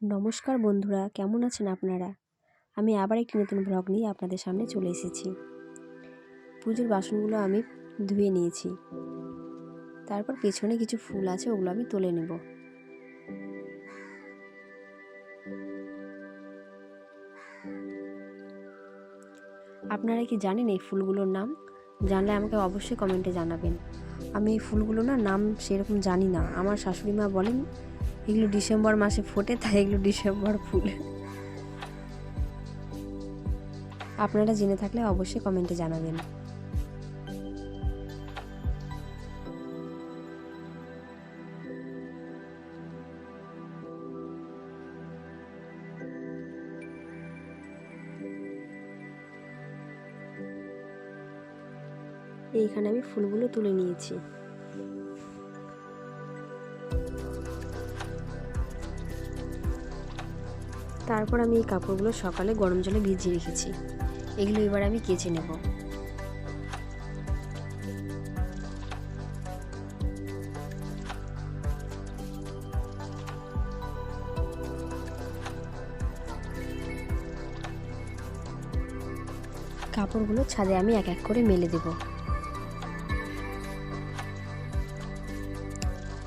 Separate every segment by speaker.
Speaker 1: নমস্কার বন্ধুরা, কেমন আছেন আপনারা? আমি আবার একটি নতুন ব্লগ নিয়ে আপনাদের সামনে চলে এসেছি। পুজোর বাসনগুলো আমি ধুয়ে নিয়েছি। তারপর পেছনে কিছু ফুল আছে, ওগুলো আমি তুলে নেব। আপনারা কি জানেন এই ফুলগুলোর নাম? জানলে আমাকে অবশ্যই কমেন্টে জানাবেন। আমি এই ফুলগুলো নাম সেরকম জানি না। আমার শাশুড়ি মা বলেন এগুলো ডিসেম্বর মাসে ফোটে, তাই এগুলো ডিসেম্বর ফুল। আপনারা জেনে থাকলে অবশ্যই কমেন্টে জানাবেন। এইখানে আমি ফুলগুলো তুলে নিয়েছি। তারপর আমি এই কাপড়গুলো সকালে গরম জলে ভিজিয়ে রেখেছি। এগুলো এবার আমি কেচে নেব। কাপড়গুলো ছাদে আমি এক এক করে মেলে দেব।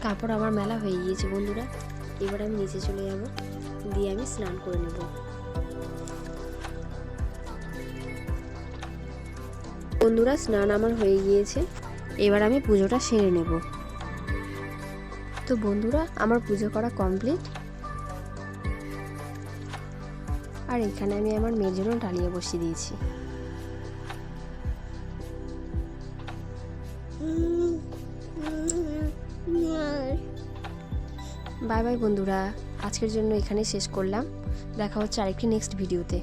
Speaker 1: কাপড় আমার মেলা হয়ে গিয়েছে বন্ধুরা। এবার আমি নিচে চলে যাব, দিয়ে আমি স্নান করে নেব। বন্ধুরা, স্নান আমার হয়ে গিয়েছে। এবার আমি পুজোটা সেরে নেব। তো বন্ধুরা, আমার পুজো করা কমপ্লিট। আর এখানে আমি আমার মেয়ের জন্য ডালিয়া বসিয়ে দিয়েছি। বাই বাই বন্ধুরা, আজকের জন্য এখানে শেষ করলাম। দেখা হচ্ছে আরেকটি নেক্সট ভিডিওতে।